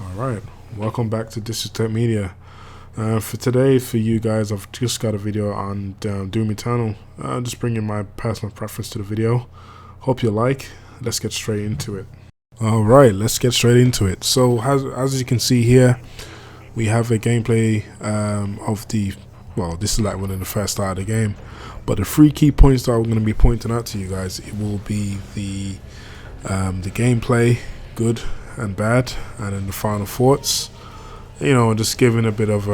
Alright, welcome back to Disrespect Media. For today, for you guys, I've just got a video on Doom Eternal. Just bringing my personal preference to the video. Hope you like. Let's get straight into it. Alright, let's get straight into it. So, as you can see here, we have a gameplay of the, well, this is like one of the first start of the game. But the three key points that I'm going to be pointing out to you guys, it will be the gameplay, good and bad, and then the final thoughts, just giving a bit of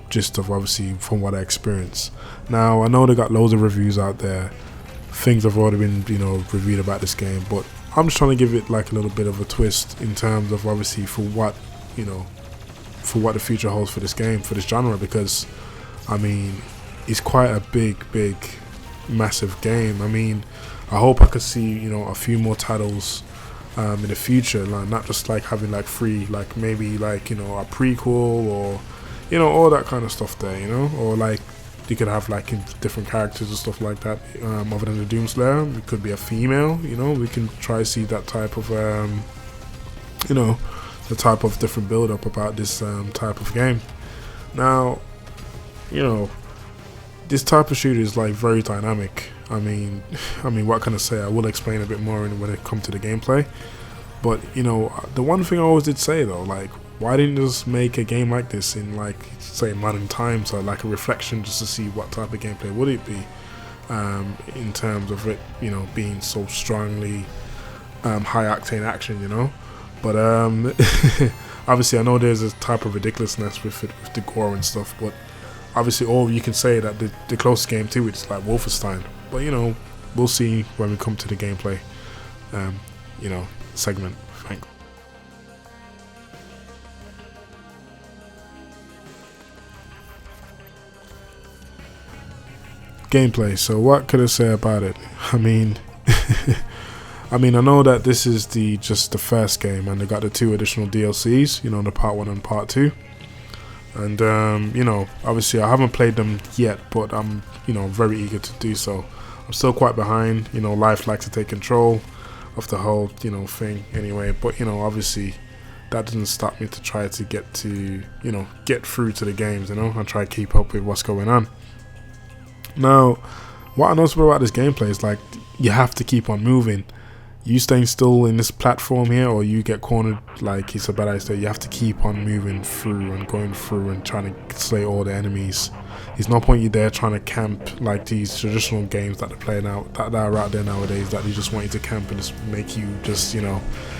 gist of obviously from what I experienced. Now I know they got loads of reviews out there, things have already been reviewed about this game, but I'm just trying to give it like a little bit of a twist in terms of obviously for what the future holds for this game, for this genre, because I mean it's quite a big massive game. I mean, I hope I could see a few more titles in the future, like not just like having like free, like maybe like a prequel or all that kind of stuff there, or like you could have like different characters and stuff like that. Other than the Doomslayer, it could be a female. We can try to see that type of the type of different build up about this type of game. Now, this type of shooter is like very dynamic. I mean, what can I say? I will explain a bit more when it comes to the gameplay. But the one thing I always did say though, like, why didn't you just make a game like this in like say modern times, or like a reflection, just to see what type of gameplay would it be, in terms of it, being so strongly high octane action, But obviously, I know there's a type of ridiculousness with it, with the gore and stuff, but obviously, all you can say that the closest game to it is like Wolfenstein. But we'll see when we come to the gameplay, segment. Thanks. Gameplay. So what could I say about it? I mean, I know that this is just the first game, and they got the 2 additional DLCs. The part 1 and part 2. And obviously I haven't played them yet, but I'm very eager to do so. I'm still quite behind. Life likes to take control of the whole thing anyway, but obviously that doesn't stop me to try to get through to the games, and try to keep up with what's going on. Now, what I noticed about this gameplay is like you have to keep on moving. You staying still in this platform here, or you get cornered, like it's a bad idea. You have to keep on moving through and going through and trying to slay all the enemies. There's no point you there trying to camp like these traditional games that they're playing out, that are out there nowadays, that they just want you to camp and just make you just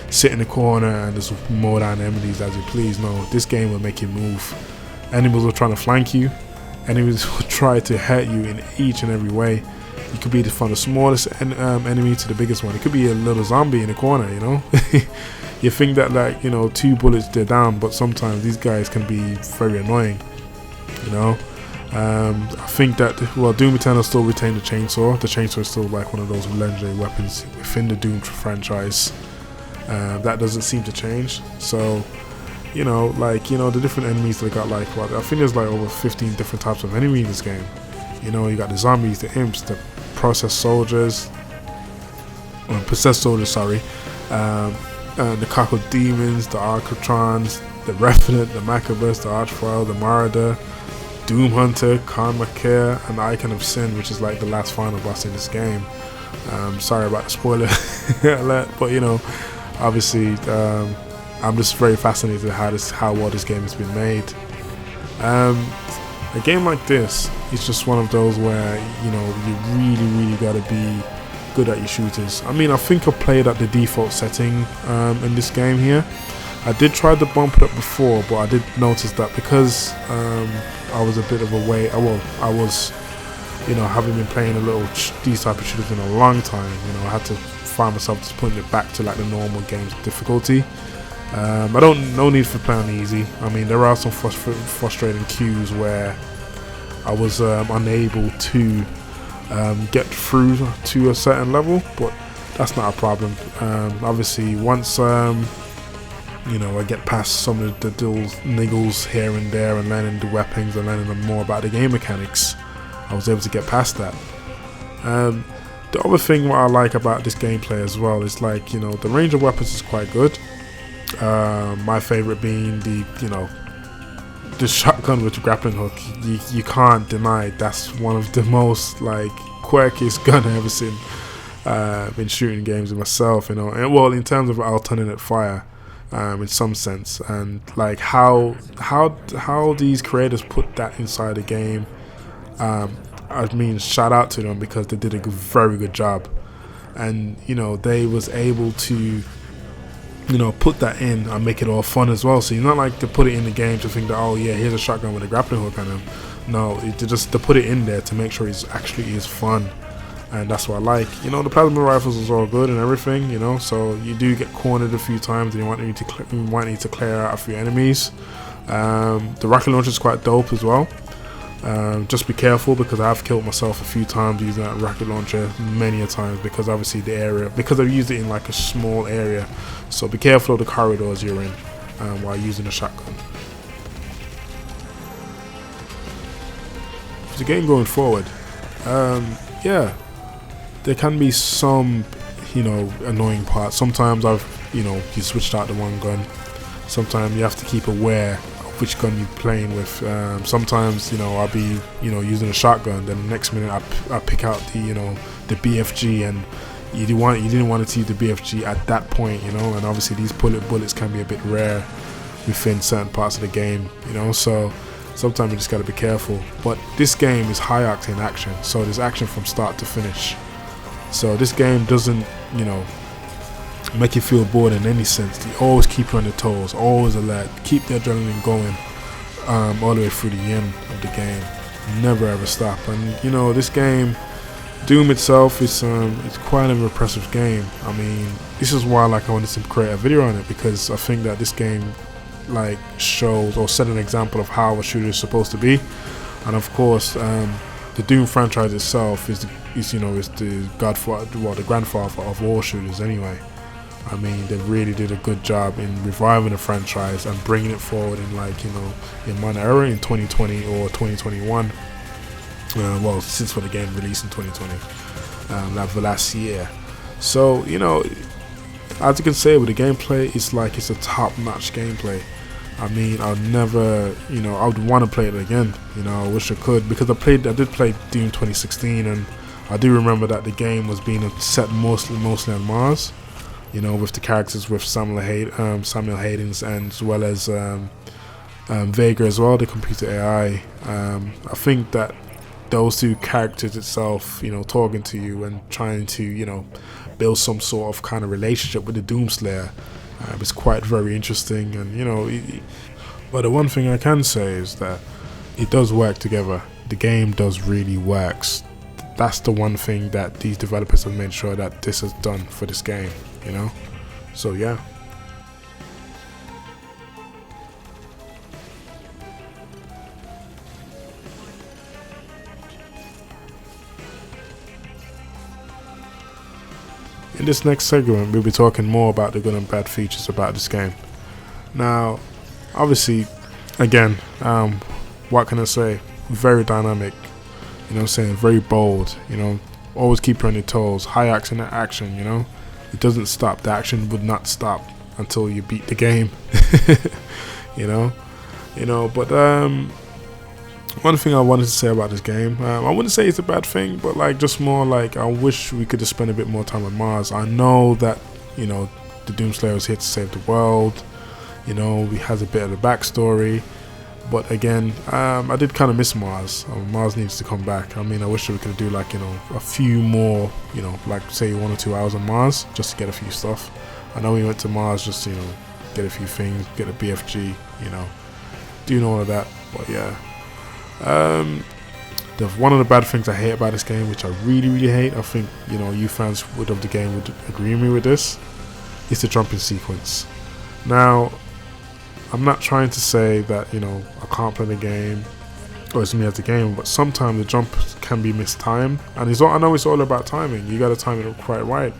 sit in the corner and just mow down enemies as you please. No, this game will make you move. Enemies will try to flank you. Enemies will try to hurt you in each and every way. You could be from the smallest enemy to the biggest one. It could be a little zombie in the corner, You think that like 2 bullets they're down, but sometimes these guys can be very annoying, I think that Doom Eternal still retained the chainsaw. The chainsaw is still like one of those legendary weapons within the Doom franchise. That doesn't seem to change. So the different enemies they got, like I think there's like over 15 different types of enemies in this game. You got the zombies, the imps, the possessed soldiers, the Cacodemons, the Archatrons, the Revenant, the Macabus, the Archvile, the Marauder, Doom Hunter, Khan Makir, and the Icon of Sin, which is like the last final boss in this game. Sorry about the spoiler alert, but obviously I'm just very fascinated how well this game has been made. A game like this is just one of those where you really gotta be good at your shooters. I think I played at the default setting in this game here. I did try to bump it up before, but I did notice that because I was a bit of a way. I was having been playing these type of shooters in a long time. I had to find myself just putting it back to like the normal game's difficulty. No need for playing easy. There are some frustrating cues where I was unable to get through to a certain level, but that's not a problem. Obviously, once I get past some of the niggles here and there and learning the weapons and learning more about the game mechanics, I was able to get past that. The other thing what I like about this gameplay as well is like the range of weapons is quite good. My favorite being the shotgun with the grappling hook. You can't deny that's one of the most like quirkiest gun I've ever seen in shooting games with myself, and well, in terms of alternate fire, in some sense, and like how these creators put that inside the game. I mean, shout out to them because they did a very good job, and they was able to put that in and make it all fun as well. So you're not like to put it in the game to think that, oh yeah, here's a shotgun with a grappling hook on him. No, to put it in there to make sure it actually is fun, and that's what I like. The plasma rifles is all good and everything, so you do get cornered a few times and you might need to clear out a few enemies. The rocket launcher is quite dope as well. Just be careful because I've killed myself a few times using that rocket launcher many a times, because obviously because I've used it in like a small area, so be careful of the corridors you're in while using a shotgun. The game going forward, yeah, there can be some annoying parts. Sometimes you switched out to one gun. Sometimes you have to keep aware of which gun you're playing with. Sometimes I'll be using a shotgun, then the next minute I pick out the BFG, and you didn't want to use the BFG at that point, and obviously these bullets can be a bit rare within certain parts of the game, so sometimes you just got to be careful. But this game is high octane action, so there's action from start to finish. So this game doesn't make you feel bored in any sense. They always keep you on your toes, always alert, keep the adrenaline going all the way through the end of the game. Never ever stop. And this game, Doom itself, it's quite an impressive game. I mean, this is why I wanted to create a video on it, because I think that this game shows or set an example of how a shooter is supposed to be. And of course, the Doom franchise itself is the grandfather of all shooters anyway. I mean, they really did a good job in reviving the franchise and bringing it forward in in modern era in 2020 or 2021. Well, since the game released in 2020, like the last year. So as you can say, with the gameplay, it's a top-notch gameplay. I mean, I'll never, I would want to play it again. I wish I could, because I did play Doom 2016, and I do remember that the game was being set mostly on Mars. With the characters with Samuel Hayden's, and as well as Vega as well, the computer AI. I think that those two characters itself, talking to you and trying to, build some sort of kind of relationship with the Doomslayer, it's quite very interesting. And but the one thing I can say is that it does work together. The game does really works. That's the one thing that these developers have made sure that this is done for this game. So yeah. In this next segment, we'll be talking more about the good and bad features about this game. Now, obviously, again, what can I say? Very dynamic, very bold, always keep you on your toes, high action, it doesn't stop. The action would not stop until you beat the game. But one thing I wanted to say about this game, I wouldn't say it's a bad thing, but just more I wish we could just spend a bit more time on Mars. I know that the Doomslayer is here to save the world. He has a bit of a backstory, but again, I did kind of miss Mars. Mars needs to come back. I mean, I wish we could do a few more, say 1 or 2 hours on Mars just to get a few stuff. I know we went to Mars just to get a few things, get a BFG, doing all of that. But yeah, one of the bad things I hate about this game, which I really, really hate, I think you fans of the game would agree with me with this, is the jumping sequence. Now, I'm not trying to say that I can't play the game or it's me as the game, but sometimes the jump can be mistimed, and I know it's all about timing. You got to time it quite right.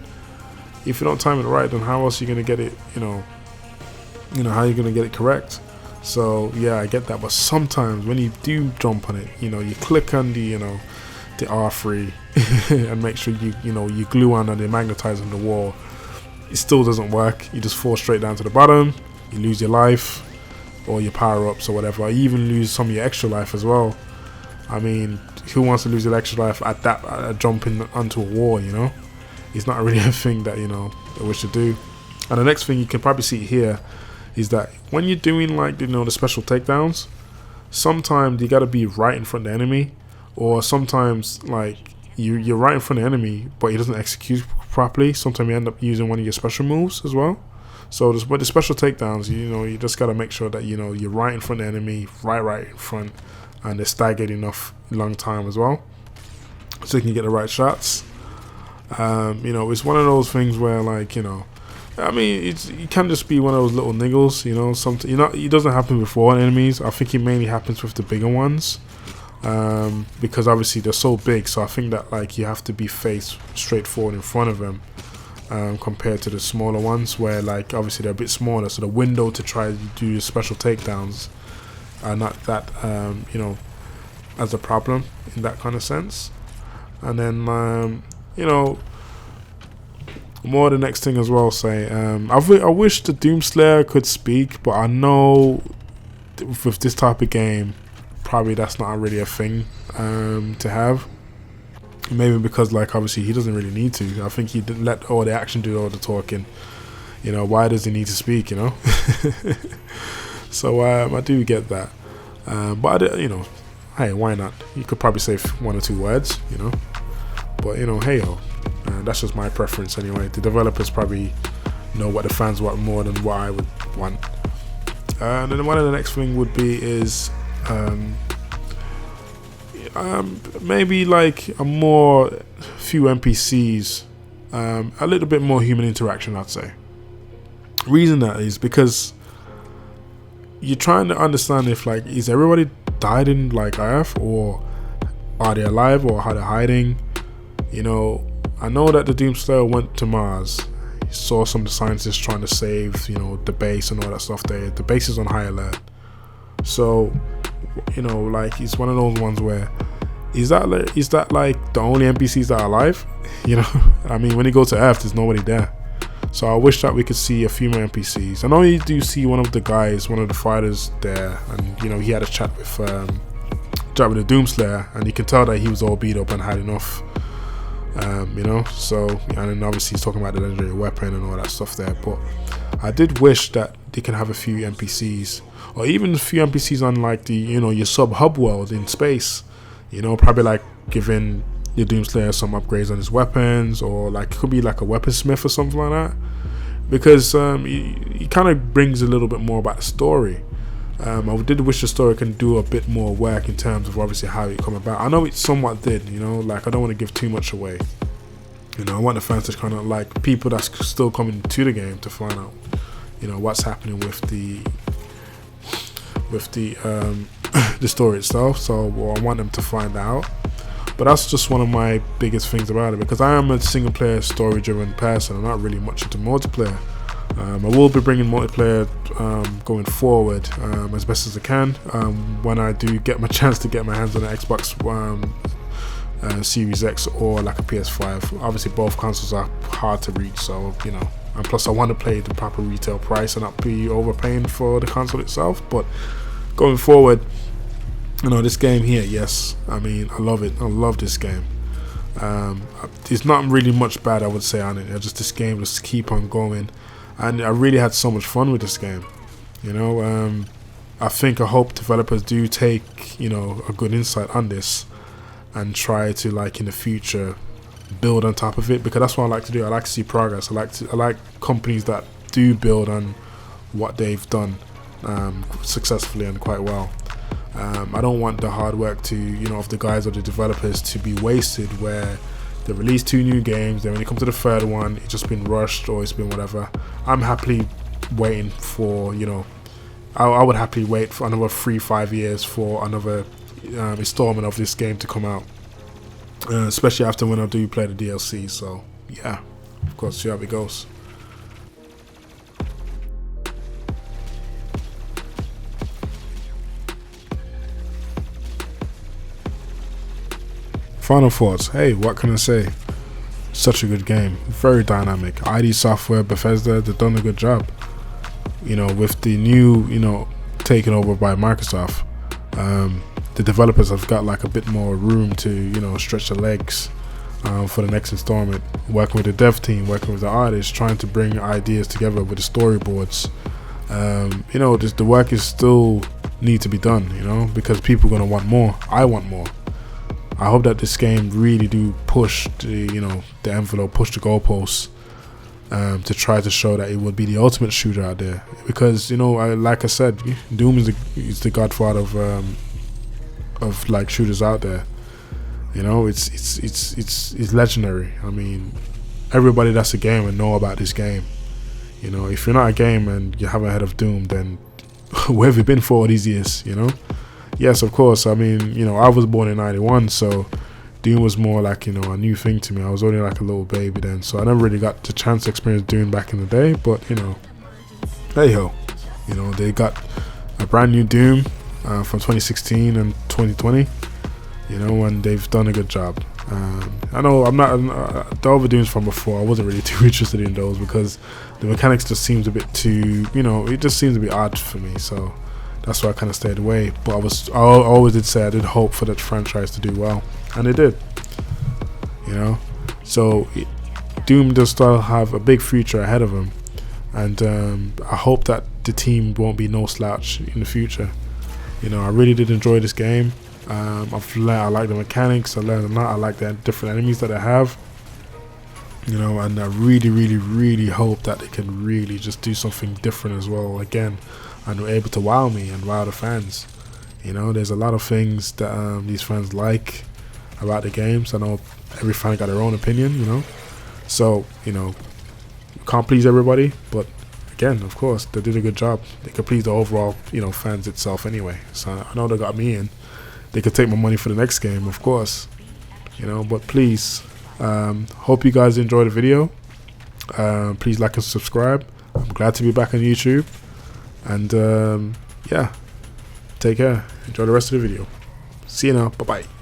If you don't time it right, then how else are you gonna get it? How are you gonna get it correct? So yeah, I get that, but sometimes when you do jump on it, you click on the R3 and make sure you glue on and they magnetize on the wall. it still doesn't work. You just fall straight down to the bottom. You lose your life or your power-ups or whatever. You even lose some of your extra life as well. I mean, who wants to lose their extra life at jumping onto a wall, you know? It's not really a thing that, you know, that we should do. And the next thing you can probably see here is that when you're doing, like, you know, the special takedowns, sometimes you got to be right in front of the enemy, or sometimes, like, you're right in front of the enemy, but he doesn't execute properly. Sometimes you end up using one of your special moves as well. So with the special takedowns, you know, you just got to make sure that, you know, you're right in front of the enemy, right in front, and they're staggered enough long time as well, so you can get the right shots. You know, it's one of those things where, like, you know, I mean, it can just be one of those little niggles, you know. Something, you know, it doesn't happen with all enemies. I think it mainly happens with the bigger ones, because obviously they're so big. So I think that, like, you have to be faced straight forward in front of them, compared to the smaller ones, where, like, obviously they're a bit smaller, so the window to try to do your special takedowns are not that, you know, as a problem in that kind of sense. And then, you know, more the next thing as well, say, I wish the Doomslayer could speak, but I know with this type of game, probably that's not really a thing to have. Maybe because, like, obviously he doesn't really need to. I think he didn't let all the action do all the talking. You know, why does he need to speak, you know? So I do get that. But, you know, hey, why not? You could probably say one or two words, you know. But, you know, hey, that's just my preference anyway. The developers probably know what the fans want more than what I would want. And then one of the next thing would be is maybe like a more few NPCs, a little bit more human interaction, I'd say. Reason that is because you're trying to understand if, like, is everybody died in, like, Earth, or are they alive, or are they hiding? You know, I know that the Doomslayer went to Mars. He saw some of the scientists trying to save, you know, the base and all that stuff there. The base is on high alert. So, you know, like, it's one of those ones where is that like the only NPCs that are alive? You know, I mean, when you go to Earth, there's nobody there. So I wish that we could see a few more NPCs. I know you do see one of the guys, one of the fighters there, and, you know, he had a chat with the Doomslayer, and you can tell that he was all beat up and had enough. You know, so, and then obviously he's talking about the legendary weapon and all that stuff there. But I did wish that they can have a few NPCs, or even a few NPCs on, like, the, you know, your sub hub world in space. You know, probably like giving your Doomslayer some upgrades on his weapons, or like it could be like a weaponsmith or something like that, because he kind of brings a little bit more about the story. I did wish the story can do a bit more work in terms of obviously how it come about. I know it somewhat did, you know, like, I don't want to give too much away. You know, I want the fans to kind of, like, people that's still coming to the game to find out, you know, what's happening with the the story itself. So I want them to find out. But that's just one of my biggest things about it, because I am a single player story driven person. I'm not really much into multiplayer. I will be bringing multiplayer going forward as best as I can when I do get my chance to get my hands on an Xbox Series X or like a PS5. Obviously both consoles are hard to reach, so, you know, and plus I want to play the proper retail price and not be overpaying for the console itself. But going forward, you know, this game here, yes, I mean, I love it. I love this game. There's not really much bad I would say on it. Just this game just keep on going, and I really had so much fun with this game. You know, I hope developers do take, you know, a good insight on this and try to, like, in the future build on top of it, because that's what I like to do. I like to see progress. I like companies that do build on what they've done successfully and quite well. I don't want the hard work to, you know, of the guys or the developers to be wasted, where they release 2 new games, then when you come to the third one, it's just been rushed or it's been whatever. I'm happily waiting for, you know, I would happily wait for another 3-5 years for another installment of this game to come out, especially after when I do play the DLC. So yeah, of course, see how it goes. Final thoughts. Hey, what can I say? such a good game, very dynamic. ID Software, Bethesda, they've done a good job. With the new, taken over by Microsoft, the developers have got like a bit more room to, stretch their legs for the next installment. Working with the dev team, working with the artists, trying to bring ideas together with the storyboards. The work is still need to be done, because people are gonna want more. I want more. I hope that this game really do push the envelope, push the goalposts, to try to show that it would be the ultimate shooter out there. Because like I said, Doom is the godfather of like shooters out there. It's legendary. I mean, everybody that's a gamer know about this game. If you're not a gamer and you haven't heard of Doom, then where have you been for all these years? Yes, of course. I mean, I was born in '91, so Doom was more like, a new thing to me. I was only like a little baby then, so I never really got the chance to experience Doom back in the day. But, hey ho, they got a brand new Doom from 2016 and 2020, and they've done a good job. I know I'm not the other Dooms from before. I wasn't really too interested in those because the mechanics just seems a bit too, it just seems a bit odd for me. So that's why I kind of stayed away. But I always did say I did hope for that franchise to do well, and it did. So Doom does still have a big future ahead of him, and I hope that the team won't be no slouch in the future. I really did enjoy this game. I like the mechanics. I learned a lot. I like the different enemies that I have. And I really, really, really hope that they can really just do something different as well again, and we're able to wow me and wow the fans. There's a lot of things that these fans like about the games. I know every fan got their own opinion. So can't please everybody, but again, of course, they did a good job. They could please the overall, fans itself anyway. So I know they got me in. They could take my money for the next game, of course. But please, hope you guys enjoy the video. Please like and subscribe. I'm glad to be back on YouTube. And yeah, take care. Enjoy the rest of the video. See you now. Bye-bye.